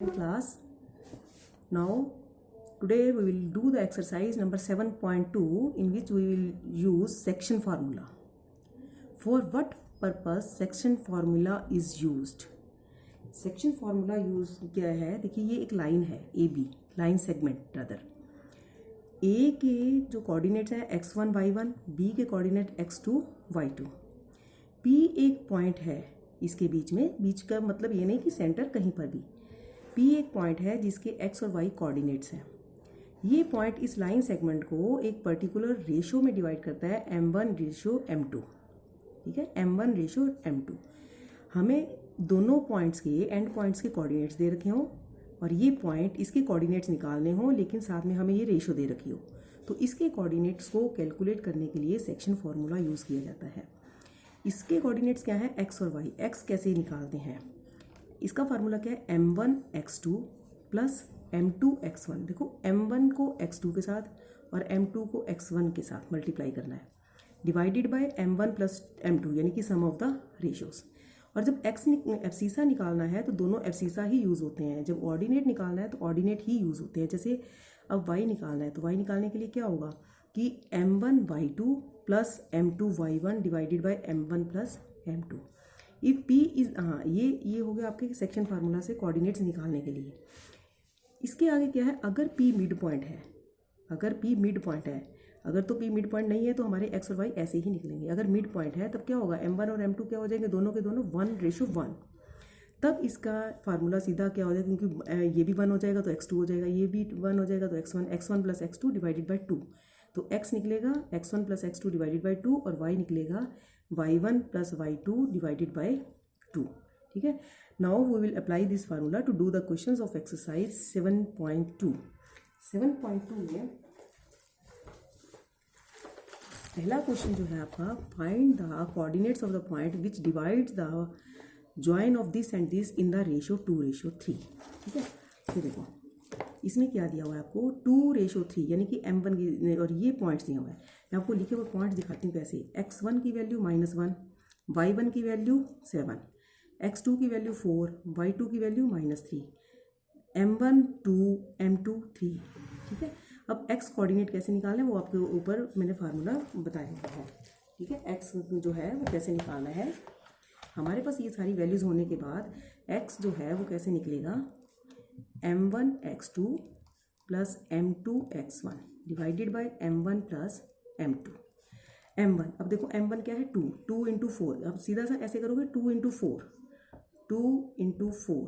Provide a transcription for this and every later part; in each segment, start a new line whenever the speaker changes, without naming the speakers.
Class. Now today we will do the exercise number 7.2 in which we will use section formula. For what purpose section formula is used? Section formula use क्या है? देखिए ये एक line है A B, line segment rather. A के जो coordinates हैं x1 y1, B के कोऑर्डिनेट x2 y2, पी एक पॉइंट है इसके बीच में, बीच का मतलब ये नहीं कि सेंटर कहीं पर भी, पी एक पॉइंट है जिसके x और y कोऑर्डिनेट्स हैं। ये पॉइंट इस लाइन सेगमेंट को एक पर्टिकुलर रेशो में डिवाइड करता है m1 रेशो m2, ठीक है, m1 रेशो m2। हमें दोनों पॉइंट्स के एंड पॉइंट्स के कोऑर्डिनेट्स दे रखे हों और ये पॉइंट इसके कोऑर्डिनेट्स निकालने हों, लेकिन साथ में हमें ये रेशो दे रखी हो, तो इसके कोऑर्डिनेट्स को कैलकुलेट करने के लिए सेक्शन फार्मूला यूज़ किया जाता है। इसके कोऑर्डिनेट्स क्या है? x और y। x कैसे निकालते हैं? इसका फार्मूला क्या है? m1 x2 plus m2 x1। देखो m1 को x2 के साथ और m2 को x1 के साथ मल्टीप्लाई करना है, divided by m1 plus m2 यानी कि सम ऑफ द रेशियोज। और जब एब्सीसा निकालना है तो दोनों एब्सीसा ही यूज़ होते हैं, जब ऑर्डिनेट निकालना है तो ऑर्डिनेट ही यूज़ होते हैं। जैसे अब y निकालना है तो y निकालने के लिए क्या होगा कि m1 y2 plus m2 y1 divided by m1 plus m2। If p is, हाँ ये हो गया आपके सेक्शन फार्मूला से कोऑर्डिनेट्स निकालने के लिए। इसके आगे क्या है? अगर p मिड पॉइंट है, अगर p मिड पॉइंट है, अगर तो p मिड पॉइंट नहीं है तो हमारे x और y ऐसे ही निकलेंगे। अगर मिड पॉइंट है तब क्या होगा? m1 और m2 क्या हो जाएंगे? दोनों के दोनों 1:1। तब इसका फार्मूला सीधा क्या हो जाएगा? क्योंकि ये भी 1 हो जाएगा तो x2 हो जाएगा, ये भी 1 हो जाएगा तो x1 plus x2 divided by 2। तो x निकलेगा x1 plus x2 divided by 2 और y निकलेगा y1 plus y2 divided by 2। ठीक है। Now we will apply this formula to do the questions of exercise 7.2। 7.2 में पहला क्वेश्चन जो है आपका, find the coordinates of the point which divides the join of this and this in the ratio 2:3। ठीक है। फिर देखो इसमें क्या दिया हुआ है आपको? 2:3 यानी कि m1 की, और ये पॉइंट्स दिया हुआ है। मैं आपको लिखे हुए पॉइंट्स दिखाती हूँ कैसे। x1 की वैल्यू -1, y1 की वैल्यू 7, x2 की वैल्यू 4, y2 की वैल्यू -3, m1 2, m2 3। ठीक है। अब x कोऑर्डिनेट कैसे निकालना है वो आपके ऊपर मैंने फार्मूला बताया हुआ है। ठीक है। x जो है वो कैसे निकालना है, हमारे पास ये सारी वैल्यूज़ होने के बाद x जो है वो कैसे निकलेगा? m1 x2 plus m2 x1 divided by m1 plus m2। m1, अब देखो m1 क्या है? 2 इंटू 4। अब सीधा सा ऐसे करोगे 2 into 4, 2 into 4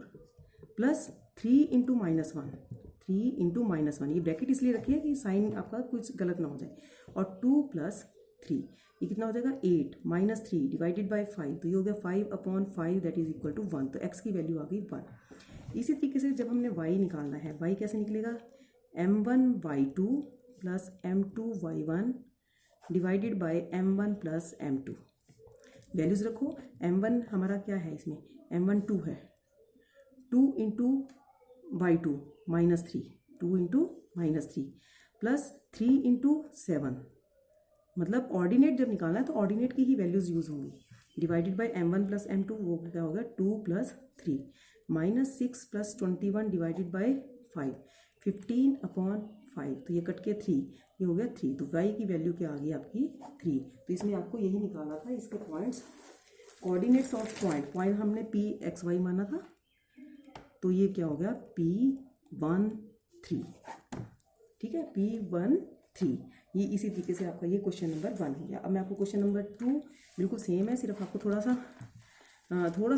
plus 3 into -1, 3 into -1। ये ब्रैकेट इसलिए रखिए कि साइन आपका कुछ गलत ना हो जाए। और 2 प्लस 3, ये कितना हो जाएगा? 8 माइनस 3 डिवाइडेड बाय 5, तो ये हो गया 5/5 दैट इज इक्वल टू 1। तो x की वैल्यू आ गई 1। इसी तरीके से जब हमने y निकालना है, y कैसे निकलेगा? m1 y2 plus m2 y1 divided by m1 plus m2। Values रखो। m1 हमारा क्या है इसमें? m1 2 है, 2 into y2 -3, 2 into -3 plus 3 into 7। मतलब ऑर्डिनेट जब निकालना है तो ऑर्डिनेट की ही वैल्यूज़ यूज़ होंगी। Divided by m1 plus m2, वो क्या होगा? 2 प्लस 3 -6 प्लस 21 डिवाइडेड बाय 5, 15/5। तो ये कट के 3, ये हो गया 3। तो y की वैल्यू क्या आ गई आपकी? 3। तो इसमें आपको यही निकालना था, इसके पॉइंट्स, कोऑर्डिनेट्स ऑफ पॉइंट हमने p x y माना था, तो ये क्या हो गया? P13। ठीक है, P13। ये इसी तरीके से आपका ये क्वेश्चन नंबर 1 हो गया। अब मैं आपको क्वेश्चन नंबर 2 बिल्कुल सेम है, सिर्फ आपको थोड़ा सा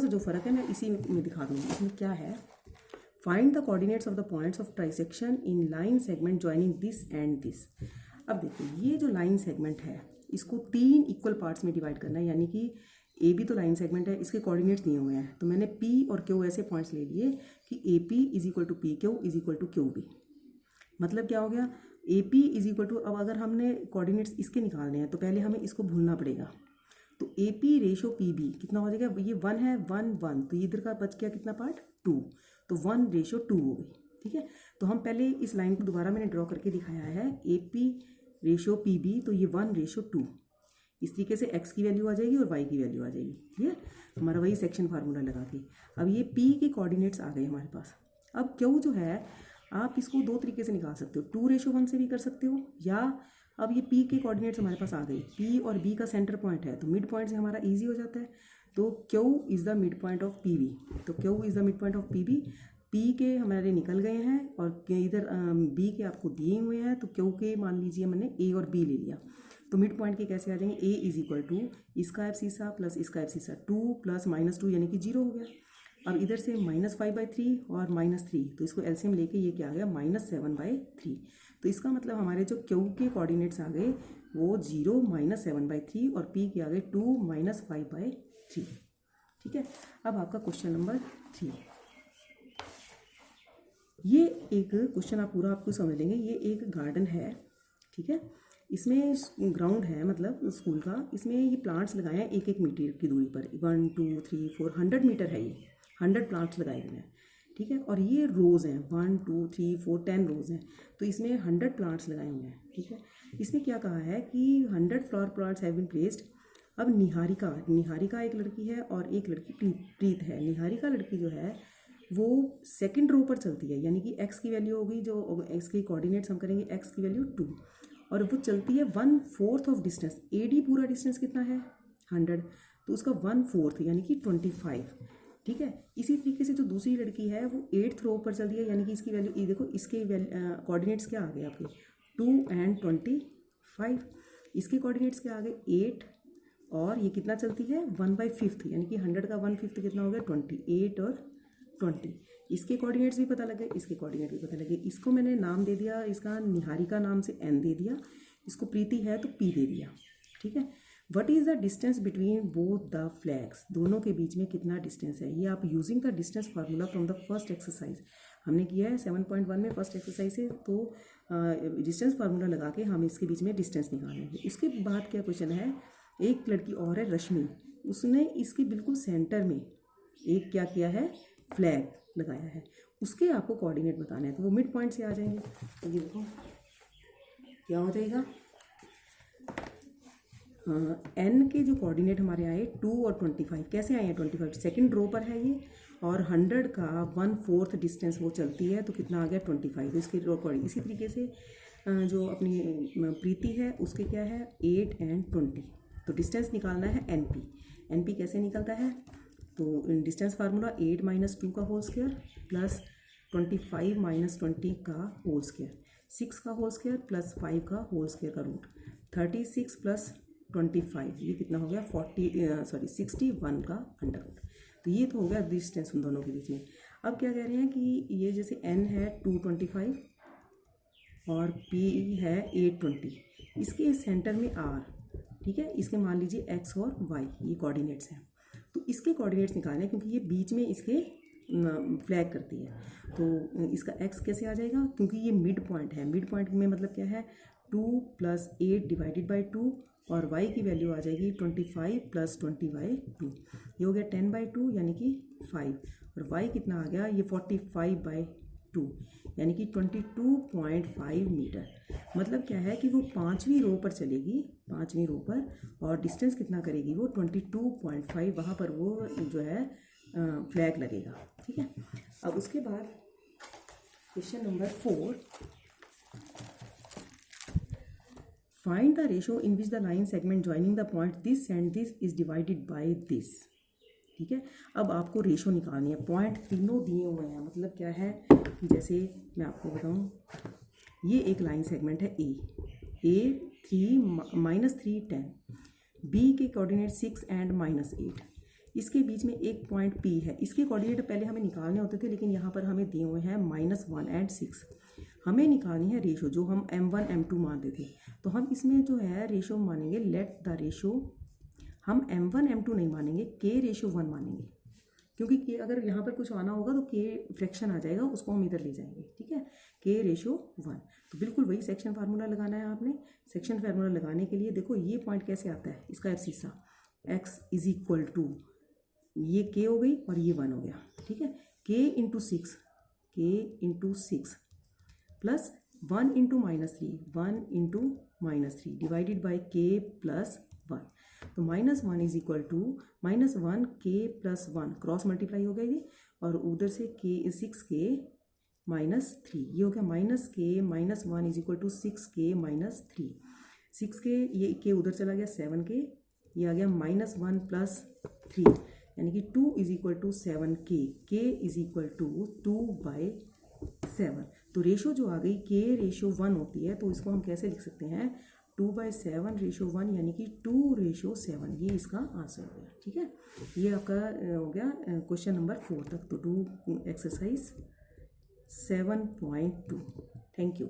जो फ़र्क है मैं इसी में दिखा दूँगी। इसमें क्या है? Find the coordinates of the points of trisection in line segment joining this and this. अब देखिए ये जो लाइन सेगमेंट है इसको 3 इक्वल पार्ट्स में डिवाइड करना है, यानी कि ए बी तो लाइन सेगमेंट है, इसके कोऑर्डिनेट्स दिए हुए हैं। तो मैंने पी और क्यू ऐसे पॉइंट्स ले लिए कि A P is equal to P Q is equal to Q B. मतलब क्या हो गया? A P is equal to, अब अगर हमने कोऑर्डिनेट्स इसके निकालने हैं तो पहले हमें इसको भूलना पड़ेगा। तो A P ratio P B कितना हो जाएगा? ये 1 है, 1 1, तो इधर का बच गया कितना पार्ट? 2, तो 1:2 हो गई। ठीक है। तो हम पहले इस लाइन को दोबारा मैंने ड्रॉ करके दिखाया है, A P ratio P B, तो ये 1:2। इस तरीके से x की वैल्यू आ जाएगी और y की वैल्यू आ जाएगी। ठीक है। हमारा वही सेक्शन फार्मूला लगा के। अब ये p के कोऑर्डिनेट्स आ गए हमारे पास। अब क्यू जो है आप इसको दो तरीके से निकाल सकते हो, 2:1 से भी कर सकते हो, या अब ये पी के कोऑर्डिनेट्स हमारे पास आ गए, पी और बी का सेंटर पॉइंट है तो मिड पॉइंट से हमारा इजी हो जाता है, तो Q is the mid point of P B, तो Q is the mid point of P B, P के हमारे निकल गए हैं और इधर बी के आपको दिए हुए हैं, तो क्यू के मान लीजिए मैंने ए और बी ले लिया, तो मिड पॉइंट के कैसे आ जाएंगे, ए इज इक्वल टू इसका एफसीसा प्लस इसका एफसीसा 2 + -2 यानी कि 0 हो गया। अब इधर से -5/3 और -3, तो इसको एलसीएम लेके ये क्या आ गया -7/3, तो इसका मतलब हमारे जो क्यू के कोऑर्डिनेट्स आ गए वो 0 -7/3 और पी के आ गए 2 -5/3। ठीक है, अब आपका क्वेश्चन नंबर 3, ये एक क्वेश्चन आप पूरा आपको समझ लेंगे, ये एक गार्डन है, ठीक है, इसमें ग्राउंड है मतलब स्कूल का, इसमें ये प्लांट्स लगाए हैं 1-1 मीटर की दूरी पर, 1 2 3 4 100 मीटर है, ये 100 प्लांट्स लगाए हुए हैं, ठीक है, और ये रोज़ हैं 1 2 3 4 10 रोज़ हैं, तो इसमें 100 प्लांट्स लगाए हुए हैं, ठीक है। इसमें क्या कहा है कि 100 flower plants have been placed. अब निहारिका एक लड़की है और एक लड़की प्रीत है। निहारिका लड़की जो है वो सेकंड रो पर चलती है, यानी कि एक्स की वैल्यू होगी, जो एक्स के कोऑर्डिनेट्स हम करेंगे, एक्स की वैल्यू 2, और वो चलती है 1/4 ऑफ डिस्टेंस, एडी पूरा डिस्टेंस कितना है 100, तो उसका 1/4 यानी कि 25, ठीक है। इसी तरीके से जो दूसरी लड़की है वो 8th रो पर चलती है, यानी कि इसकी वैल्यू ये देखो, इसके कोऑर्डिनेट्स क्या आ गए आपके 2 और 25, इसके कोऑर्डिनेट्स क्या आ गए 8, और ये कितना चलती है 1/5, यानी कि 100 का 1/5 कितना हो गया 28 और 20, इसके कोऑर्डिनेट्स भी पता लगे, इसके कोऑर्डिनेट भी पता लगे। इसको मैंने नाम दे दिया, इसका निहारिका नाम से n दे दिया, इसको प्रीति है तो p दे दिया, ठीक है। What is the distance between both the flags, दोनों के बीच में कितना डिस्टेंस है, ये आप using the distance formula from the first exercise हमने किया है 7.1 में फर्स्ट एक्सरसाइज से, तो डिस्टेंस फार्मूला लगा के हम इसके बीच में डिस्टेंस निकालेंगे। उसके बाद क्या क्वेश्चन है, एक लड़की और है रश्मि, उसने इसके बिल्कुल सेंटर में एक क्या किया है फ्लैग लगाया है, उसके आपको कोऑर्डिनेट बताने हैं, तो वो मिड पॉइंट से आ जाएंगे, तो ये देखो क्या हो जाएगा, एन के जो कोऑर्डिनेट हमारे आए 2 और 25, कैसे आए हैं 25, सेकंड रो पर है ये, और 100 का 1/4 डिस्टेंस वो चलती है, तो कितना आ गया 25, तो इसके अकॉर्डिंग इसी तरीके से जो अपनी प्रीति है उसके क्या है 8 और 20, तो डिस्टेंस निकालना है एन पी कैसे निकलता है, तो डिस्टेंस फार्मूला 8 - 2 का होल स्क्वायर प्लस 25 - 20 का होल स्क्वायर, 6 का होल स्क्वायर प्लस 5 का होल स्क्वायर का रूट, 36 + 25 ये कितना हो गया 61 का अंडर रूट, तो ये तो हो गया डिस्टेंस उन दोनों के बीच में। अब क्या कह रहे हैं कि ये जैसे n है 225 और p है 820, इसके सेंटर में r, ठीक है, इसके मान लीजिए x और y ये कोऑर्डिनेट्स हैं, तो इसके कोऑर्डिनेट्स निकालने, क्योंकि ये बीच में इसके फ्लैग करती है, तो इसका x कैसे आ जाएगा, क्योंकि ये मिड पॉइंट है, मिड पॉइंट में मतलब क्या है 2 + 8 / 2, और y की वैल्यू आ जाएगी 25 + 20/2, ये हो गया 10/2 यानी कि 5, और y कितना आ गया ये 45/2 यानी कि 22.5 मीटर, मतलब क्या है कि वो 5वीं रो पर चलेगी, 5वीं रो पर, और डिस्टेंस कितना करेगी वो 22.5, वहाँ पर वो जो है फ्लैग लगेगा, ठीक है। अब उसके बाद question number 4, find the ratio in which the line segment joining the point this and this is divided by this, ठीक है। अब आपको रेशो निकालनी है, पॉइंट तीनों दिए हुए हैं, मतलब क्या है, जैसे मैं आपको बताऊं, ये एक लाइन सेगमेंट है ए 3 - 3 10, बी के कोऑर्डिनेट 6 और -8, इसके बीच में एक पॉइंट पी है, इसके कोऑर्डिनेट पहले हमें निकालने होते थे, लेकिन यहाँ पर हमें दिए हुए हैं -1 और 6, हमें निकालनी है रेशो, जो हम m1 m2 मानते थे, तो हम इसमें जो है रेशो मानेंगे, लेट द रेशो, हम m1 m2 नहीं मानेंगे, k/1 मानेंगे, क्योंकि k अगर यहाँ पर कुछ आना होगा तो k फ्रैक्शन आ जाएगा, उसको हम इधर ले जाएंगे, ठीक है, k/1, तो बिल्कुल वही सेक्शन फार्मूला लगाना है आपने। सेक्शन फार्मूला लगाने के लिए देखो ये पॉइंट कैसे आता है, इसका एफसीसा x = ये k हो गई और ये 1 हो गया, ठीक है, k × 6 plus 1 × -3 1 × -3 divided by k + 1, तो -1 = -1 k + 1 क्रॉस मल्टीप्लाई हो गया ये, और उधर से k 6k -3, ये हो गया -k -1 is equal to 6k -3। 6k, ये k उधर चला गया 7k, ये आ गया -1 + 3 यानी कि 2 is equal to 7k, k is equal to 2/7। तो रेशो जो आ गई k/1 होती है, तो इसको हम कैसे लिख सकते हैं 2/7/1 यानी कि 2/7। ये इसका आंसर हो गया। ठीक है, ये आपका हो गया क्वेश्चन नंबर 4 तक। तो डू एक्सरसाइज 7.2। Thank you.